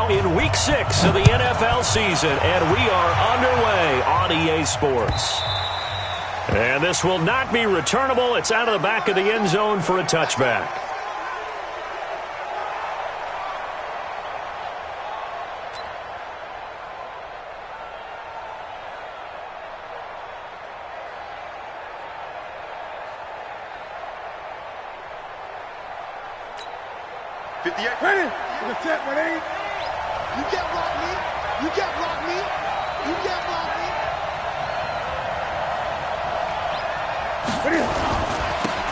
now in Week 6 of the NFL season, and we are underway on EA Sports. And this will not be returnable. It's out of the back of the end zone for a touchback. Ready? You can't block me. You can't block me. You can't block me.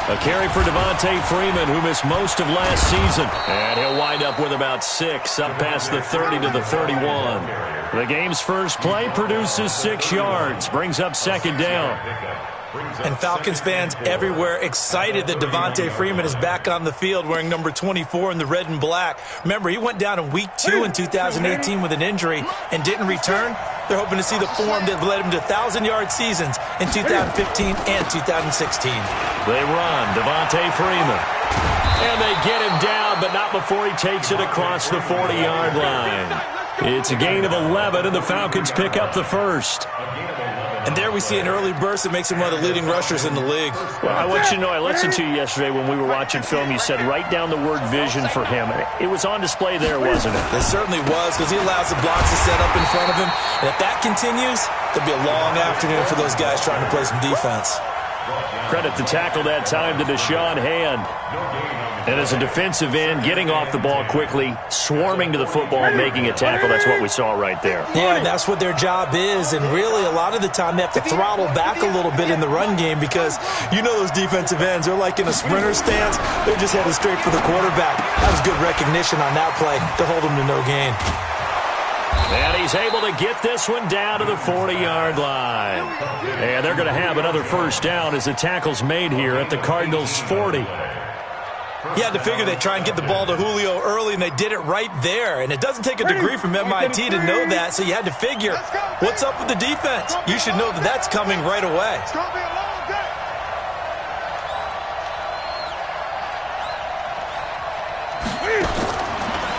A carry for Devontae Freeman, who missed most of last season. And he'll wind up with about 6, up past the 30 to the 31. The game's first play produces 6 yards, brings up second down. And Falcons fans everywhere excited that Devontae Freeman is back on the field wearing number 24 in the red and black. Remember, he went down in Week 2 in 2018 with an injury and didn't return. They're hoping to see the form that led him to 1,000-yard seasons in 2015 and 2016. They run, Devontae Freeman. And they get him down, but not before he takes it across the 40-yard line. It's a gain of 11, and the Falcons pick up the first. And there we see an early burst that makes him one of the leading rushers in the league. Well, I want you to know, I listened to you yesterday when we were watching film. You said write down the word vision for him. It was on display there, wasn't it? It certainly was, because he allows the blocks to set up in front of him. And if that continues, there'll be a long afternoon for those guys trying to play some defense. Credit the tackle that time to Deshaun Hand. And as a defensive end, getting off the ball quickly, swarming to the football, and making a tackle, that's what we saw right there. Yeah, and that's what their job is. And really, a lot of the time, they have to throttle back a little bit in the run game because you know those defensive ends, they're like in a sprinter stance. They're just headed straight for the quarterback. That was good recognition on that play to hold him to no gain. And he's able to get this one down to the 40-yard line. And they're going to have another first down as the tackle's made here at the Cardinals' 40. You had to figure they'd try and get the ball to Julio early, and they did it right there. And it doesn't take a degree from MIT to know that, so you had to figure, what's up with the defense? You should know that that's coming right away. It's going to be a long day.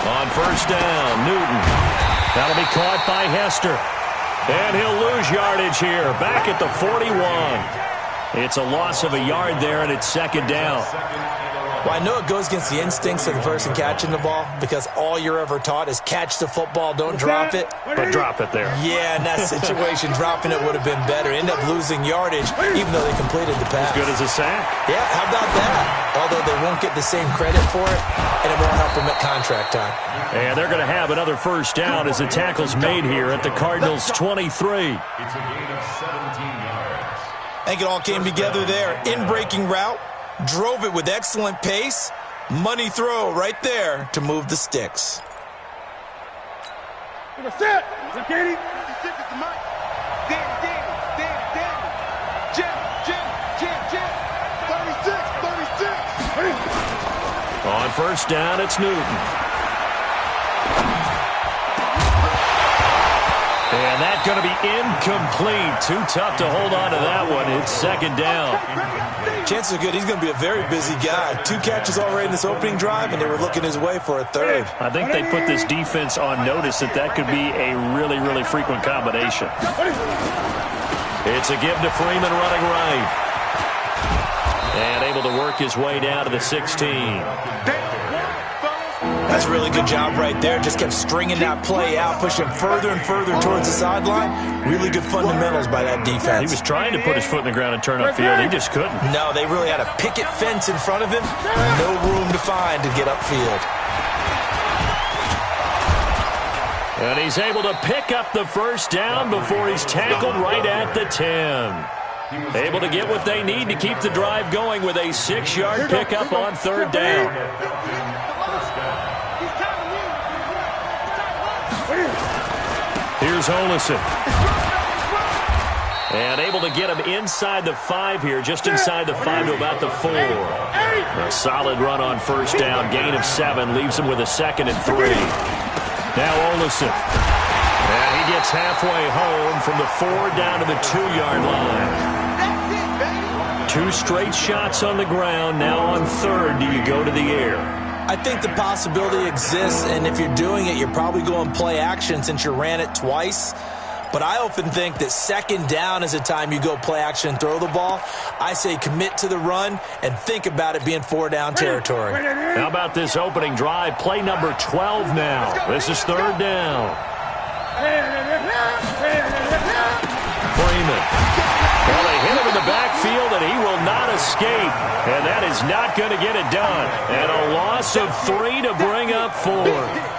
On first down, Newton. That'll be caught by Hester. And he'll lose yardage here, back at the 41. It's a loss of a yard there, and it's second down. Well, I know it goes against the instincts of the person catching the ball because all you're ever taught is catch the football, don't drop it. But drop it there. Yeah, in that situation, dropping it would have been better. End up losing yardage, even though they completed the pass. As good as a sack. Yeah, how about that? Although they won't get the same credit for it, and it won't help them at contract time. And they're going to have another first down as the tackle's made here at the Cardinals' 23. It's a gain of 17 yards. I think it all came together there. In-breaking route. Drove it with excellent pace. Money throw right there to move the sticks. Set. Katie. 56 is the mic. Danny. Jim. 36. On first down, it's Newton. And that's going to be incomplete. Too tough to hold on to that one. It's second down. Chances are good he's going to be a very busy guy. 2 catches already in this opening drive, and they were looking his way for a third. I think they put this defense on notice that could be a really, really frequent combination. It's a give to Freeman running right. And able to work his way down to the 16. That's a really good job right there. Just kept stringing that play out, pushing further and further towards the sideline. Really good fundamentals by that defense. He was trying to put his foot in the ground and turn upfield. He just couldn't. No, they really had a picket fence in front of him. No room to find to get upfield. And he's able to pick up the first down before he's tackled right at the 10. Able to get what they need to keep the drive going with a 6-yard pickup on third down. Here's Olesen. And able to get him inside the 5 here, just inside the 5 to about the 4. A solid run on first down, gain of 7, leaves him with a 2nd and 3. Now Olesen. And he gets halfway home from the 4 down to the 2-yard line. 2 straight shots on the ground. Now on third, do you go to the air? I think the possibility exists, and if you're doing it, you're probably going play action since you ran it twice. But I often think that second down is a time you go play action and throw the ball. I say commit to the run and think about it being 4-down territory. How about this opening drive? Play number 12 now. This is third down. Freeman. Well, they hit him in the backfield, and he will not escape. And that is not going to get it done. And a loss of 3 to bring up 4.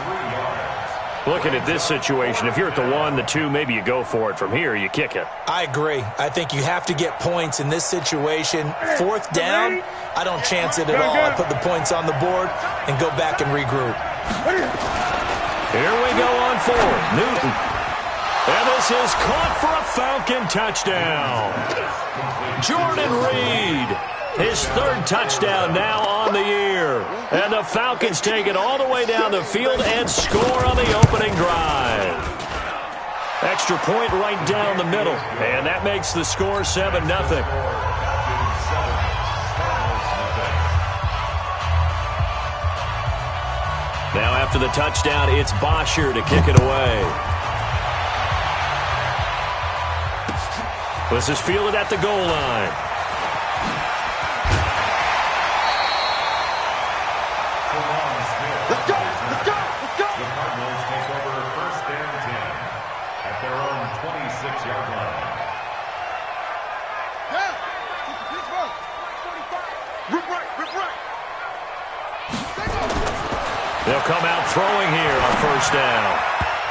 Looking at this situation, if you're at the 1, the 2, maybe you go for it. From here, you kick it. I agree. I think you have to get points in this situation. Fourth down, I don't chance it at all. I put the points on the board and go back and regroup. Here we go on fourth. Newton. And this is caught for a Falcon touchdown. Jordan Reed. His third touchdown now on the year. And the Falcons take it all the way down the field and score on the opening drive. Extra point right down the middle. And that makes the score 7-0. Now after the touchdown, it's Bosher to kick it away. This is fielded at the goal line. Let's go! Let's go! Let's go! The Cardinals take over first and 10 at their own 26-yard line. Yeah! This one! 45! Rip right! Rip right! They'll come out throwing here on first down.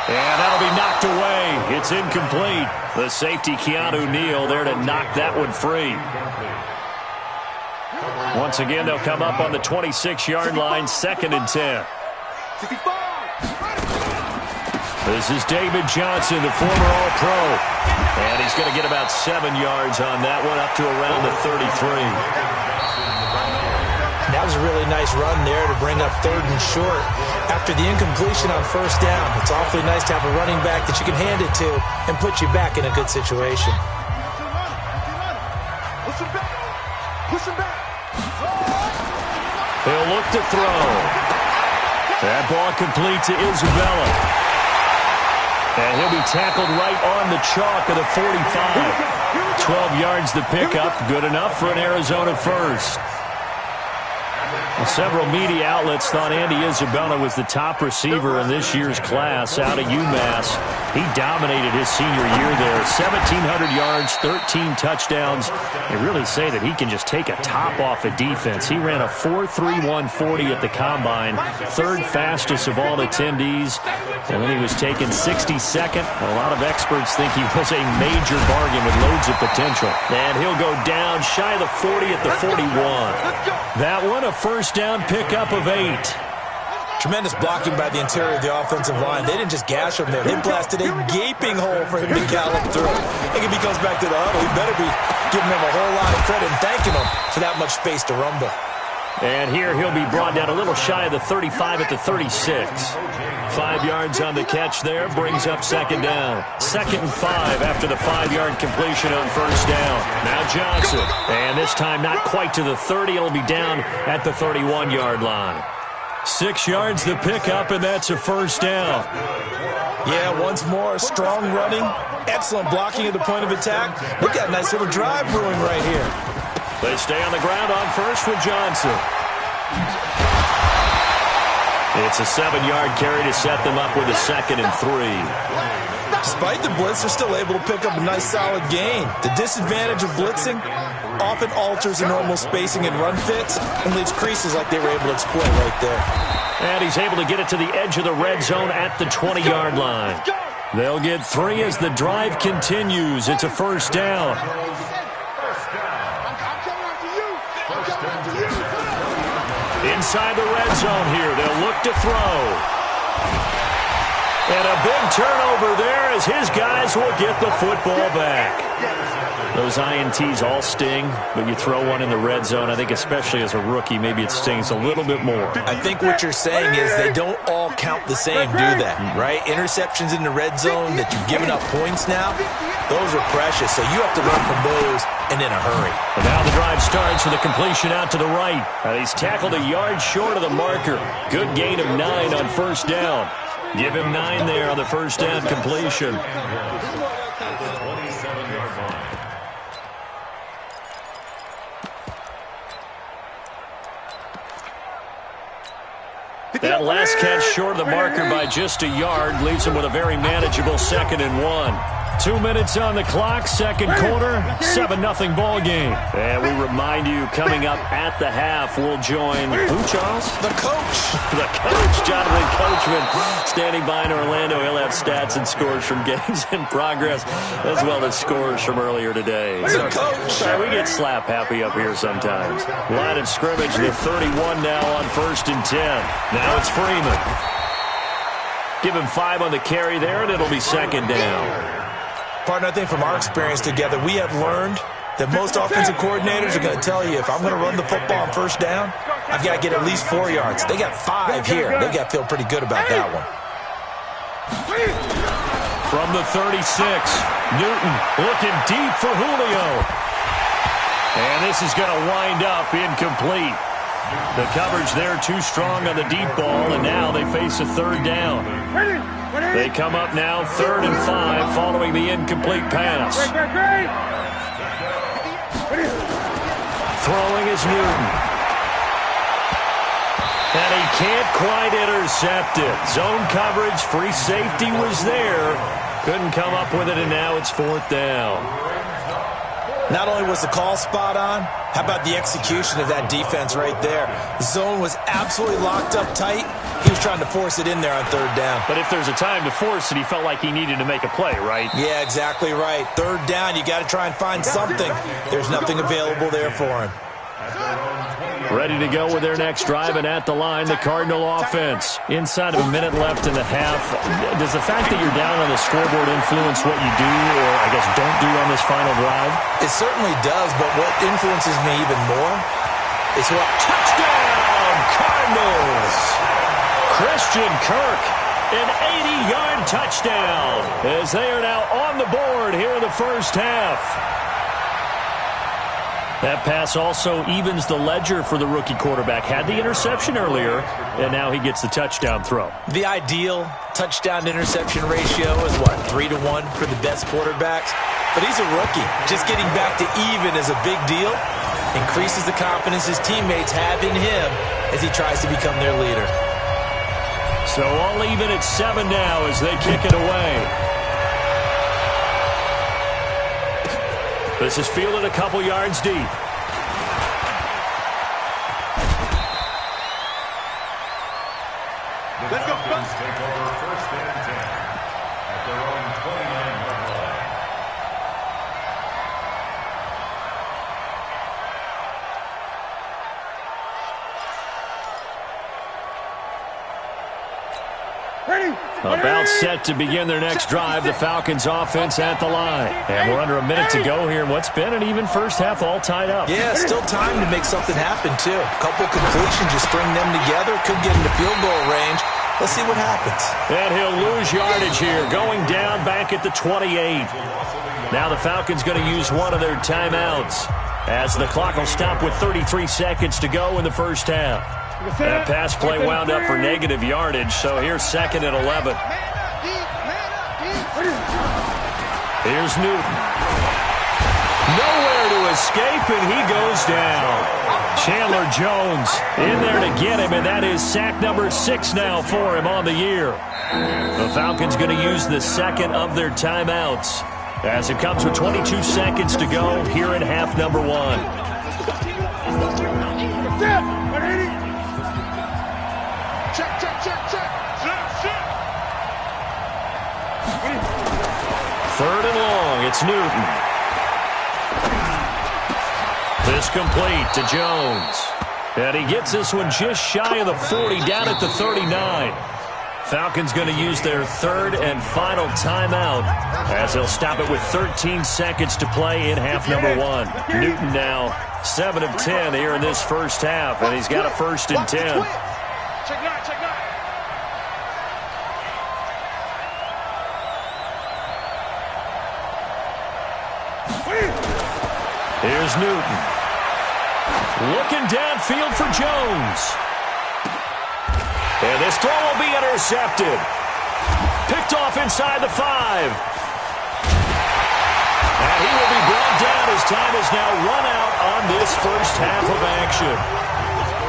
And that'll be knocked away. It's incomplete. The safety, Keanu Neal, there to knock that one free. Once again, they'll come up on the 26-yard line, 2nd and 10. This is David Johnson, the former All-Pro. And he's going to get about 7 yards on that one, up to around the 33. That was a really nice run there to bring up 3rd and short. After the incompletion on first down, it's awfully nice to have a running back that you can hand it to and put you back in a good situation. Push him back! Push him back! He'll look to throw. That ball complete to Isabella. And he'll be tackled right on the chalk of the 45. 12 yards to pick up. Good enough for an Arizona first. Several media outlets thought Andy Isabella was the top receiver in this year's class out of UMass. He dominated his senior year there. 1,700 yards, 13 touchdowns. They really say that he can just take a top off of defense. He ran a 4.3140 at the Combine, 3rd fastest of all attendees. And then he was taken 62nd. A lot of experts think he was a major bargain with loads of potential. And he'll go down shy of the 40 at the 41. That one, a first down pickup of 8. Tremendous blocking by the interior of the offensive line. They didn't just gash him there. They blasted a gaping hole for him to gallop through. I think if he goes back to the huddle, he better be giving him a whole lot of credit and thanking him for that much space to rumble. And here he'll be brought down a little shy of the 35 at the 36. 5 yards on the catch there, brings up 2nd down. 2nd and 5 after the 5-yard completion on first down. Now Johnson. And this time not quite to the 30. It'll be down at the 31-yard line. 6 yards to pick up, and that's a first down. Yeah, once more, strong running, excellent blocking at the point of attack. Look at that nice little drive brewing right here. They stay on the ground on first with Johnson. It's a 7-yard carry to set them up with a 2nd and 3. Despite the blitz, they're still able to pick up a nice solid gain. The disadvantage of blitzing often alters the normal spacing and run fits and leaves creases like they were able to exploit right there. And he's able to get it to the edge of the red zone at the 20-yard line. They'll get 3 as the drive continues. It's a first down. Inside the red zone here, they'll look to throw. And a big turnover there as his guys will get the football back. Those INTs all sting, but you throw one in the red zone, I think especially as a rookie, maybe it stings a little bit more. I think what you're saying is they don't all count the same, do they? Right? Interceptions in the red zone that you've given up points now, those are precious, so you have to learn from those and in a hurry. And now the drive starts with a completion out to the right. He's tackled a yard short of the marker. Good gain of 9 on first down. Give him 9 there on the first down completion. That last catch short of the marker by just a yard leaves him with a very manageable 2nd and 1. 2 minutes on the clock, second quarter, 7-0 ball game. And we remind you, coming up at the half, we'll join who, Charles? The coach. The coach, Jonathan Coachman, standing by in Orlando. He'll have stats and scores from games in progress, as well as scores from earlier today. The coach. We get slap happy up here sometimes. Line of scrimmage, the 31 now on 1st and 10. Now it's Freeman. Give him 5 on the carry there, and it'll be 2nd down. Partner, I think from our experience together, we have learned that most offensive coordinators are going to tell you, if I'm going to run the football on first down, I've got to get at least 4 yards. They got 5 here. They've got to feel pretty good about that one. From the 36, Newton looking deep for Julio. And this is going to wind up incomplete. The coverage there too strong on the deep ball, and now they face a 3rd down. They come up now 3rd and 5 following the incomplete pass. Throwing is Newton. And he can't quite intercept it. Zone coverage, free safety was there. Couldn't come up with it, and now it's 4th down. Not only was the call spot on, how about the execution of that defense right there? The zone was absolutely locked up tight. He was trying to force it in there on 3rd down. But if there's a time to force it, he felt like he needed to make a play, right? Yeah, exactly right. 3rd down, you got to try and find something. There's nothing available there for him. Ready to go with their next drive, and at the line, the Cardinal offense. Inside of a minute left in the half, does the fact that you're down on the scoreboard influence what you do, or I guess don't do on this final drive? It certainly does, but what influences me even more is what... Touchdown, Cardinals! Christian Kirk, an 80-yard touchdown, as they are now on the board here in the first half. That pass also evens the ledger for the rookie quarterback. Had the interception earlier, and now he gets the touchdown throw. The ideal touchdown-interception ratio is, what, 3-1 for the best quarterbacks? But he's a rookie. Just getting back to even is a big deal. Increases the confidence his teammates have in him as he tries to become their leader. So all even at 7 now as they kick it away. This is fielded a couple yards deep. Let's go. Take over 1st and 10 at their own 29-yard line. About set to begin their next drive, the Falcons offense at the line. And we're under a minute to go here. What's been an even first half, all tied up. Yeah, still time to make something happen, too. A couple completions, just string them together. Could get into field goal range. Let's see what happens. And he'll lose yardage here, going down back at the 28. Now the Falcons going to use one of their timeouts, as the clock will stop with 33 seconds to go in the first half. That pass play wound up for negative yardage, so here's 2nd and 11. Here's Newton. Nowhere to escape, and he goes down. Chandler Jones in there to get him, and that is sack number 6 now for him on the year. The Falcons going to use the second of their timeouts, as it comes with 22 seconds to go here in half number 1. Third and long, it's Newton. This complete to Jones. And he gets this one just shy of the 40, down at the 39. Falcons going to use their third and final timeout as they'll stop it with 13 seconds to play in half number one. Newton now 7 of 10 here in this first half, and he's got a 1st and 10. Here's Newton. Looking downfield for Jones. And this throw will be intercepted. Picked off inside the 5. And he will be brought down as time is now run out on this first half of action.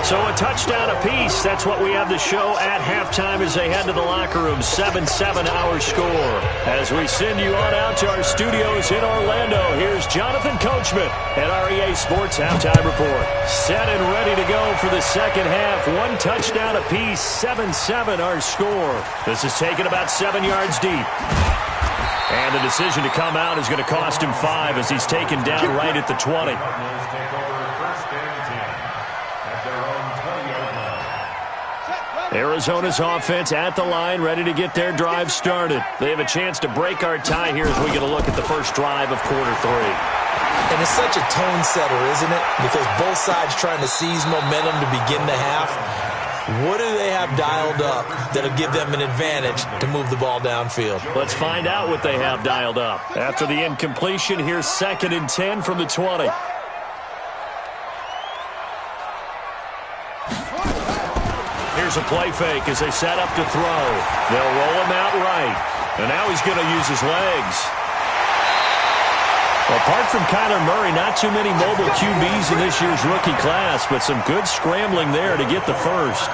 So a touchdown apiece. That's what we have to show at halftime as they head to the locker room. 7-7 our score. As we send you on out to our studios in Orlando, here's Jonathan Coachman at our EA Sports Halftime Report. Set and ready to go for the second half. 1 touchdown apiece. 7-7 our score. This is taken about 7 yards deep. And the decision to come out is going to cost him 5 as he's taken down right at the 20. Arizona's offense at the line, ready to get their drive started. They have a chance to break our tie here as we get a look at the first drive of quarter 3. And it's such a tone setter, isn't it? Because both sides trying to seize momentum to begin the half. What do they have dialed up that'll give them an advantage to move the ball downfield? Let's find out what they have dialed up. After the incompletion, here's 2nd and 10 from the 20. Here's a play fake as they set up to throw. They'll roll him out right. And now he's going to use his legs. Apart from Kyler Murray, not too many mobile QBs in this year's rookie class, but some good scrambling there to get the first.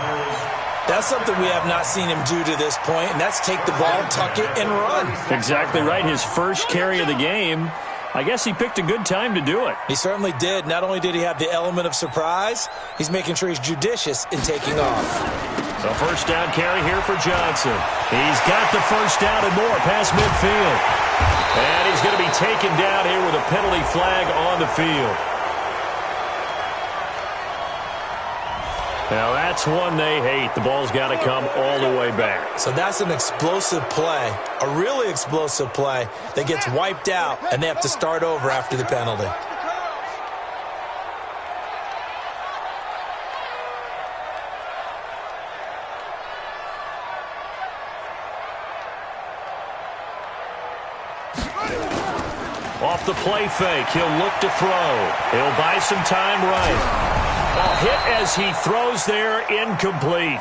That's something we have not seen him do to this point, and that's take the ball, tuck it, and run. Exactly right. His first carry of the game. I guess he picked a good time to do it. He certainly did. Not only did he have the element of surprise, he's making sure he's judicious in taking off. So first down carry here for Johnson. He's got the first down and more past midfield. And he's going to be taken down here with a penalty flag on the field. Now that's one they hate. The ball's got to come all the way back. So that's an explosive play, a really explosive play that gets wiped out, and they have to start over after the penalty. Off the play fake, he'll look to throw. He'll buy some time right. A hit as he throws there, incomplete.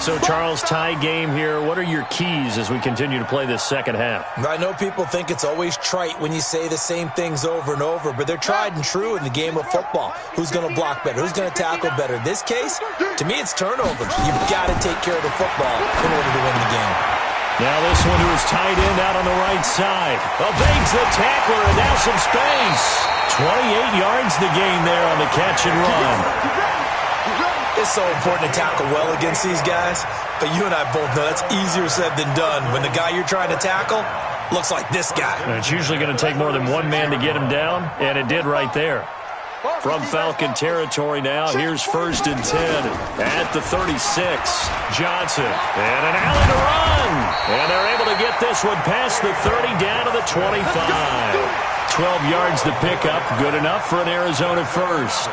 So, Charles, tie game here. What are your keys as we continue to play this second half? I know people think it's always trite when you say the same things over and over, but they're tried and true in the game of football. Who's going to block better? Who's going to tackle better? In this case, to me, it's turnovers. You've got to take care of the football in order to win the game. Now this one who is tight end out on the right side. Evades the tackler and now some space. 28 yards the gain there on the catch and run. It's so important to tackle well against these guys, but you and I both know that's easier said than done when the guy you're trying to tackle looks like this guy. And it's usually going to take more than one man to get him down, and it did right there. From Falcon territory now, here's 1st and 10 at the 36. Johnson, and an alley to run. And they're able to get this one past the 30 down to the 25. 12 yards to pick up, good enough for an Arizona first.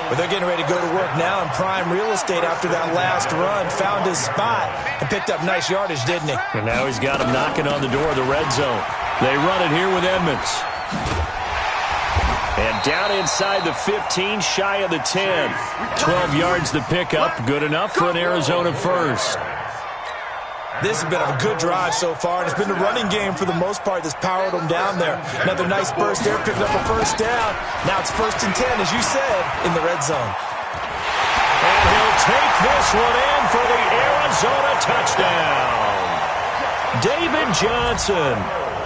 But they're getting ready to go to work now in prime real estate after that last run. Found his spot and picked up nice yardage, didn't he? And now he's got him knocking on the door of the red zone. They run it here with Edmonds. And down inside the 15, shy of the 10. 12 yards to pick up, good enough for an Arizona first. This has been a good drive so far, and it's been the running game for the most part that's powered them down there. Another nice burst there, picking up a first down. Now it's 1st and 10, as you said, in the red zone. And he'll take this one in for the Arizona touchdown. David Johnson,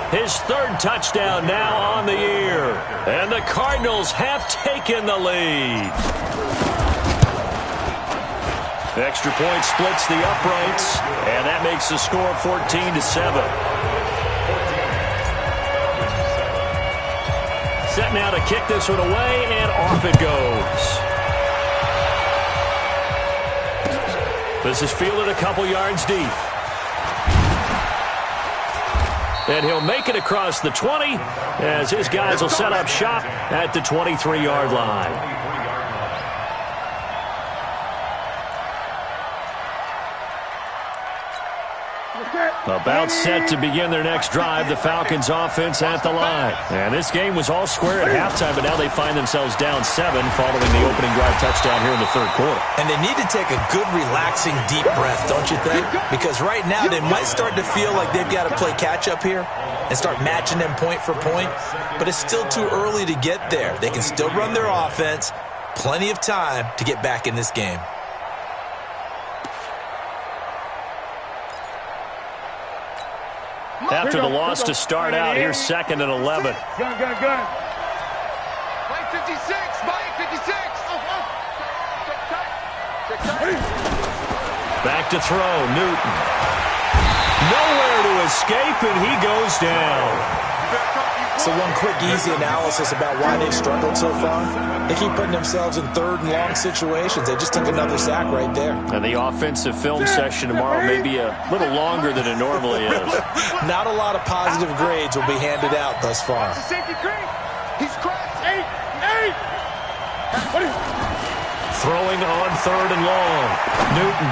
his 3rd touchdown now on the year. And the Cardinals have taken the lead. The extra point splits the uprights, and that makes the score 14-7. Set now to kick this one away, and off it goes. This is fielded a couple yards deep. And he'll make it across the 20 as his guys will set up shop at the 23-yard line. About set to begin their next drive, the Falcons offense at the line. And this game was all square at halftime, but now they find themselves down 7 following the opening drive touchdown here in the third quarter. And they need to take a good, relaxing, deep breath, don't you think? Because right now they might start to feel like they've got to play catch-up here and start matching them point for point. But it's still too early to get there. They can still run their offense. Plenty of time to get back in this game. After the loss to start out, here's 2nd and 11. Gun. Mike 56, Mike 56. Back to throw, Newton. Nowhere to escape, and he goes down. So one quick, easy analysis about why they've struggled so far. They keep putting themselves in 3rd and long situations. They just took another sack right there. And the offensive film session tomorrow may be a little longer than it normally is. Not a lot of positive grades will be handed out thus far. He's cracked. 8. Throwing on 3rd and long. Newton.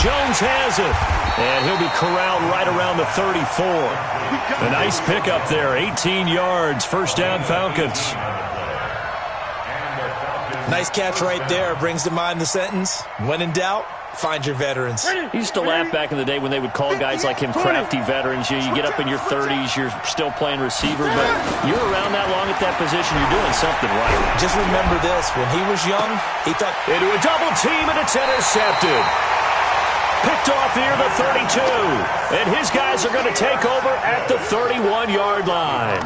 Jones has it. And he'll be corralled right around the 34. A nice pickup there. 18 yards. First down, Falcons. Nice catch right there. Brings to mind the sentence, when in doubt, find your veterans. He used to laugh back in the day when they would call guys like him crafty veterans. You get up in your 30s, you're still playing receiver, but you're around that long at that position, you're doing something right. Just remember this. When he was young, he thought... Into a double team, and it's intercepted. Picked off near the 32. And his guys are going to take over at the 31-yard line.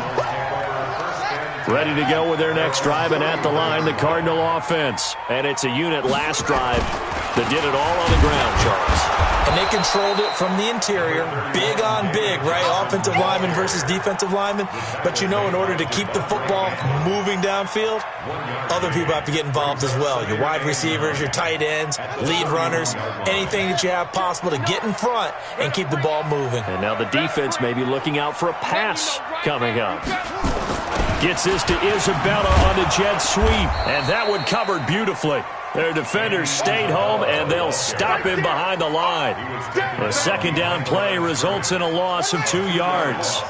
Ready to go with their next drive, and at the line, the Cardinal offense. And it's a unit last drive that did it all on the ground, Charles. And they controlled it from the interior. Big on big, right? Offensive lineman versus defensive lineman. But you know, in order to keep the football moving downfield, other people have to get involved as well. Your wide receivers, your tight ends, lead runners, anything that you have possible to get in front and keep the ball moving. And now the defense may be looking out for a pass coming up. Gets this to Isabella on the jet sweep. And that one covered beautifully. Their defenders stayed home, and they'll stop him behind the line. A second down play results in a loss of 2 yards.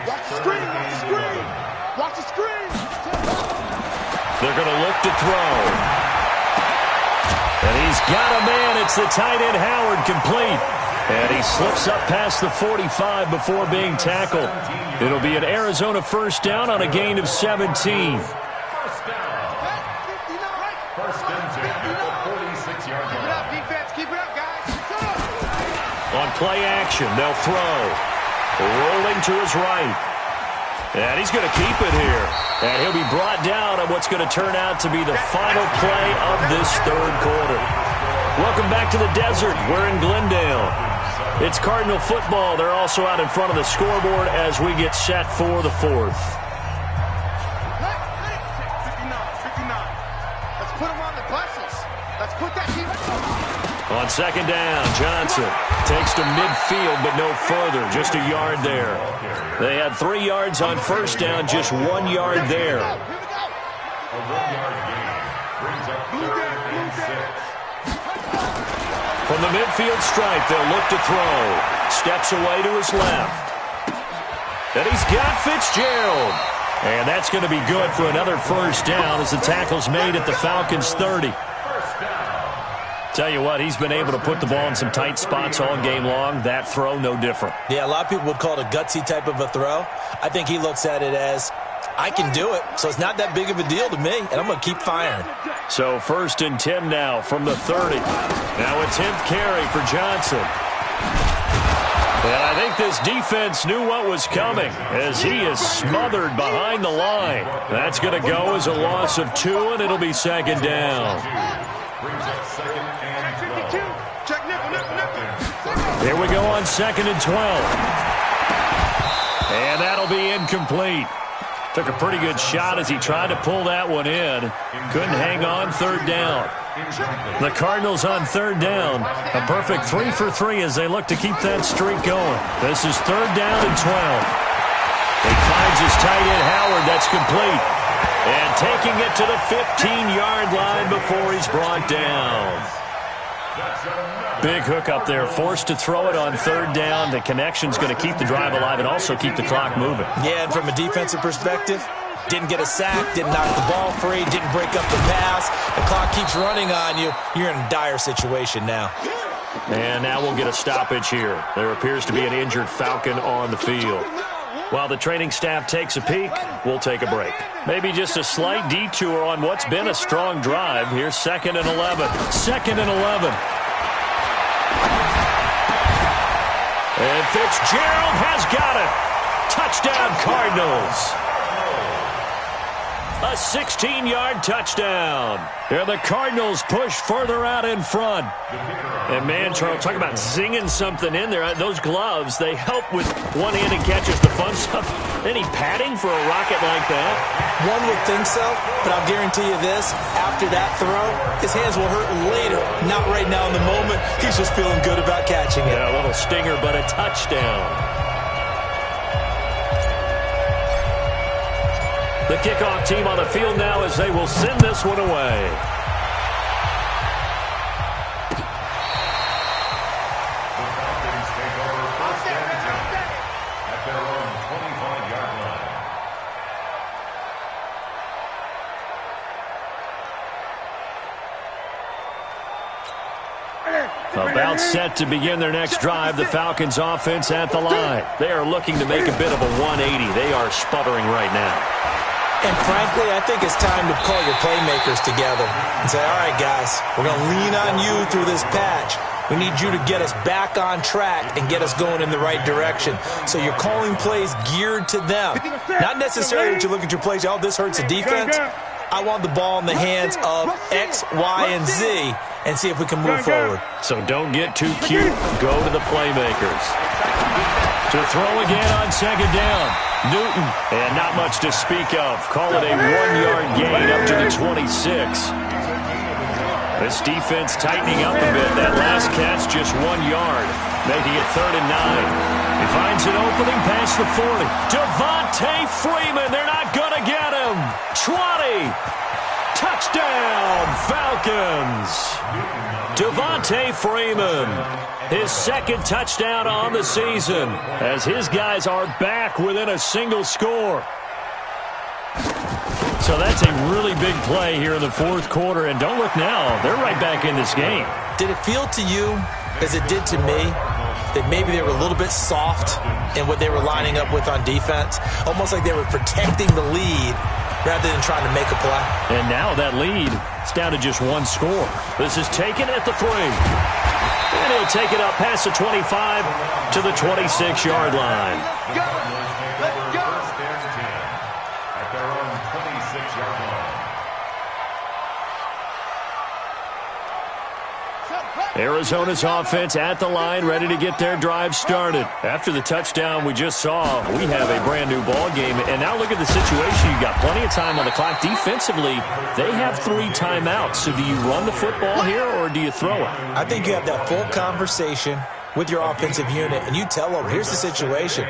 Watch the screen. Watch the screen. They're going to look to throw. And he's got a man. It's the tight end, Howard, complete. And he slips up past the 45 before being tackled. It'll be an Arizona first down on a gain of 17. On play action, they'll throw. Rolling to his right. And he's going to keep it here. And he'll be brought down on what's going to turn out to be the final play of this third quarter. Welcome back to the desert. We're in Glendale. It's Cardinal football. They're also out in front of the scoreboard as we get set for the fourth. 59. Let's put them on the buses. Let's put that team. On second down, Johnson takes to midfield, but no further. Just a yard there. They had 3 yards on first down, just 1 yard there. A 1-yard gain brings up 3rd and 6. From the midfield stripe, they'll look to throw. Steps away to his left. And he's got Fitzgerald. And that's going to be good for another first down as the tackle's made at the Falcons' 30. Tell you what, he's been able to put the ball in some tight spots all game long. That throw, no different. Yeah, a lot of people would call it a gutsy type of a throw. I think he looks at it as, I can do it, so it's not that big of a deal to me, and I'm going to keep firing. So 1st and 10 now from the 30. Now a 10th carry for Johnson. And I think this defense knew what was coming as he is smothered behind the line. That's going to go as a loss of 2, and it'll be second down. Brings up 2nd and 12. Check nickel. Here we go on 2nd and 12. And that'll be incomplete. Took a pretty good shot as he tried to pull that one in. Couldn't hang on 3rd down. The Cardinals on third down. A perfect 3 for 3 as they look to keep that streak going. This is third down and 12. He finds his tight end, Howard. That's complete. And taking it to the 15-yard line before he's brought down. Big hook up there. Forced to throw it on third down. The connection's going to keep the drive alive and also keep the clock moving. Yeah, and from a defensive perspective, didn't get a sack, didn't knock the ball free, didn't break up the pass. The clock keeps running on you. You're in a dire situation now. And now we'll get a stoppage here. There appears to be an injured Falcon on the field. While the training staff takes a peek, we'll take a break. Maybe just a slight detour on what's been a strong drive. Here's 2nd and 11. 2nd and 11. And Fitzgerald has got it. Touchdown, Cardinals. A 16-yard touchdown. Yeah, the Cardinals push further out in front. And, man, Charles, talk about zinging something in there. Those gloves, they help with one-handed catches, the fun stuff. Any padding for a rocket like that? One would think so, but I'll guarantee you this. After that throw, his hands will hurt later. Not right now in the moment. He's just feeling good about catching it. Yeah, a little stinger, but a touchdown. The kickoff team on the field now as they will send this one away. The Falcons take over first and 10 at their own 25-yard line. About set to begin their next drive, the Falcons offense at the line. They are looking to make a bit of a 180. They are sputtering right now. And frankly, I think it's time to call your playmakers together and say, all right, guys, we're going to lean on you through this patch. We need you to get us back on track and get us going in the right direction. So you're calling plays geared to them. Not necessarily that you look at your plays, oh, this hurts the defense. I want the ball in the hands of X, Y, and Z and see if we can move forward. So don't get too cute. Go to the playmakers. To throw again on second down. Newton, and not much to speak of. Call it a 1-yard gain up to the 26. This defense tightening up a bit. That last catch just 1 yard, making it 3rd and 9. He finds an opening past the 40. Devontae Freeman, they're not going to get him. 20. Touchdown, Falcons. Devontae Freeman, his 2nd touchdown on the season, as his guys are back within a single score. So that's a really big play here in the 4th quarter, and don't look now, they're right back in this game. Did it feel to you, as it did to me, that maybe they were a little bit soft in what they were lining up with on defense? Almost like they were protecting the lead rather than trying to make a play. And now that lead is down to just 1 score. This is taken at the 3. And he'll take it up past the 25 to the 26-yard line. Let's go. First and 10 at their own 26-yard line. Arizona's offense at the line, ready to get their drive started. After the touchdown we just saw, we have a brand-new ball game. And now look at the situation. You've got plenty of time on the clock. Defensively, they have 3 timeouts. So do you run the football here or do you throw it? I think you have that full conversation with your offensive unit, and you tell them, here's the situation.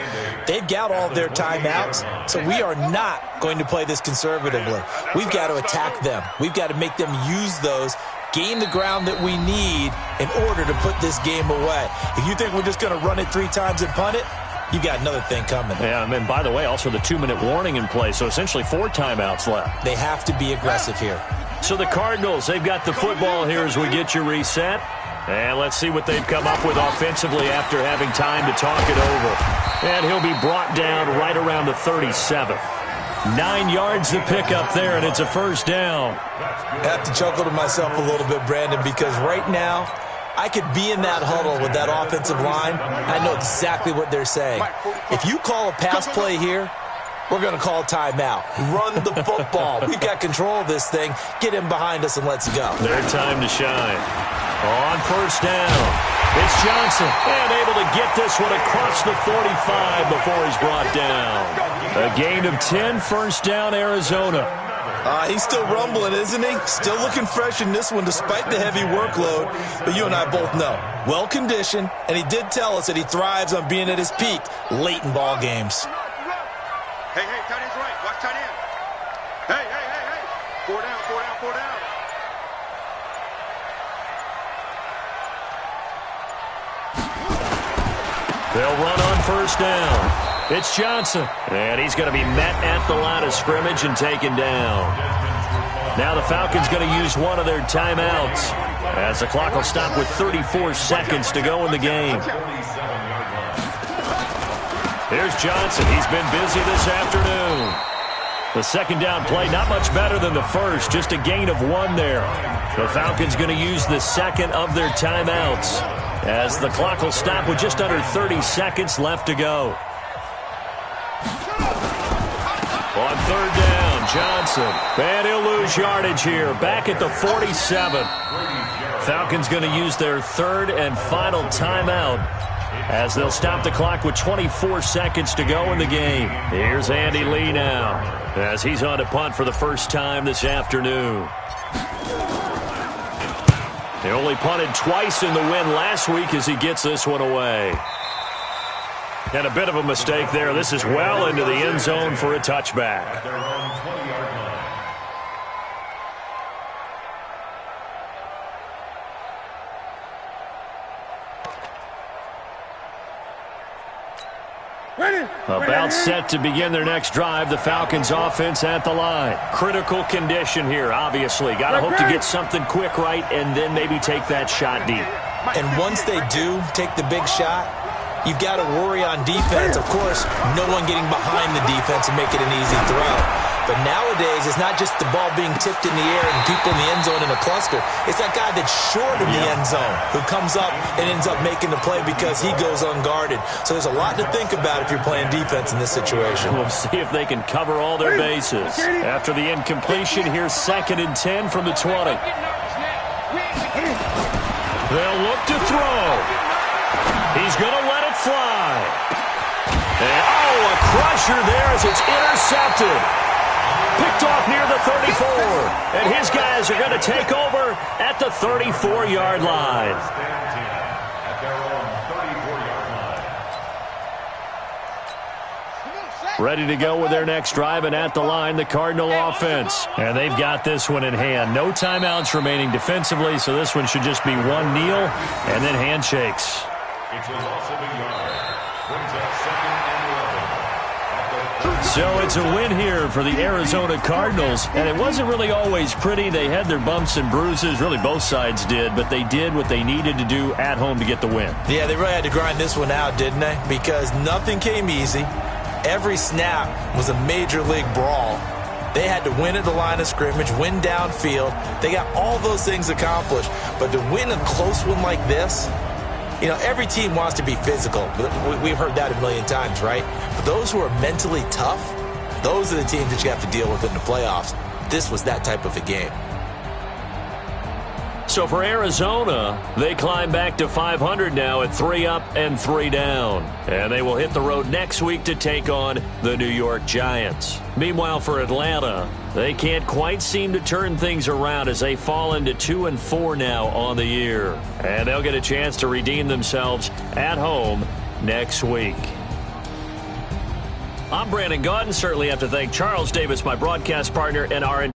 They've got all of their timeouts, so we are not going to play this conservatively. We've got to attack them. We've got to make them use those, gain the ground that we need in order to put this game away. If you think we're just going to run it 3 times and punt it, you've got another thing coming. Yeah, and by the way, also the 2-minute warning in play, so essentially 4 timeouts left. They have to be aggressive here. So the Cardinals, they've got the football here as we get you reset. And let's see what they've come up with offensively after having time to talk it over. And he'll be brought down right around the 37. 9 yards to pick up there, and it's a first down. I have to chuckle to myself a little bit, Brandon, because right now I could be in that huddle with that offensive line. I know exactly what they're saying. If you call a pass play here, we're going to call timeout. Run the football. We've got control of this thing. Get him behind us and let's go. Their time to shine. On first down, it's Johnson, and able to get this one across the 45 before he's brought down. A gain of 10, first down, Arizona. He's still rumbling, isn't he? Still looking fresh in this one despite the heavy workload. But you and I both know, well-conditioned, and he did tell us that he thrives on being at his peak late in ball games. Hey, tight end's right. Watch tight end. Hey. 4 down. They'll run on first down. It's Johnson, and he's going to be met at the line of scrimmage and taken down. Now the Falcons going to use one of their timeouts as the clock will stop with 34 seconds to go in the game. Here's Johnson. He's been busy this afternoon. The second down play, not much better than the first, just a gain of 1 there. The Falcons going to use the second of their timeouts as the clock will stop with just under 30 seconds left to go. On third down, Johnson. And he'll lose yardage here, back at the 47. Falcons going to use their third and final timeout as they'll stop the clock with 24 seconds to go in the game. Here's Andy Lee now as he's on to punt for the first time this afternoon. He only punted twice in the win last week as he gets this one away. And a bit of a mistake there. This is well into the end zone for a touchback. About set to begin their next drive, the Falcons offense at the line. Critical condition here, obviously. Got to hope to get something quick right and then maybe take that shot deep. And once they do take the big shot, you've got to worry on defense. Of course, no one getting behind the defense and make it an easy throw. But nowadays, it's not just the ball being tipped in the air and people in the end zone in a cluster. It's that guy that's short of the end zone who comes up and ends up making the play because he goes unguarded. So there's a lot to think about if you're playing defense in this situation. We'll see if they can cover all their bases. After the incompletion, here's 2nd and 10 from the 20. They'll look to throw. He's going to let it fly. And, a crusher there as it's intercepted. Picked off near the 34. And his guys are going to take over at the 34-yard line. Ready to go with their next drive, and at the line, the Cardinal offense. And they've got this one in hand. No timeouts remaining defensively, so this one should just be one kneel and then handshakes. It's a loss of a yard. Brings up 2nd and 11. So it's a win here for the Arizona Cardinals, and it wasn't really always pretty. They had their bumps and bruises, really both sides did, but they did what they needed to do at home to get the win. Yeah, they really had to grind this one out, didn't they? Because nothing came easy. Every snap was a major league brawl. They had to win at the line of scrimmage, win downfield. They got all those things accomplished, but to win a close one like this, you know, every team wants to be physical. We've heard that a million times, right? But those who are mentally tough, those are the teams that you have to deal with in the playoffs. This was that type of a game. So for Arizona, they climb back to 500 now at 3 up and 3 down. And they will hit the road next week to take on the New York Giants. Meanwhile, for Atlanta, they can't quite seem to turn things around as they fall into 2-4 now on the year. And they'll get a chance to redeem themselves at home next week. I'm Brandon Gaudin. Certainly have to thank Charles Davis, my broadcast partner, and our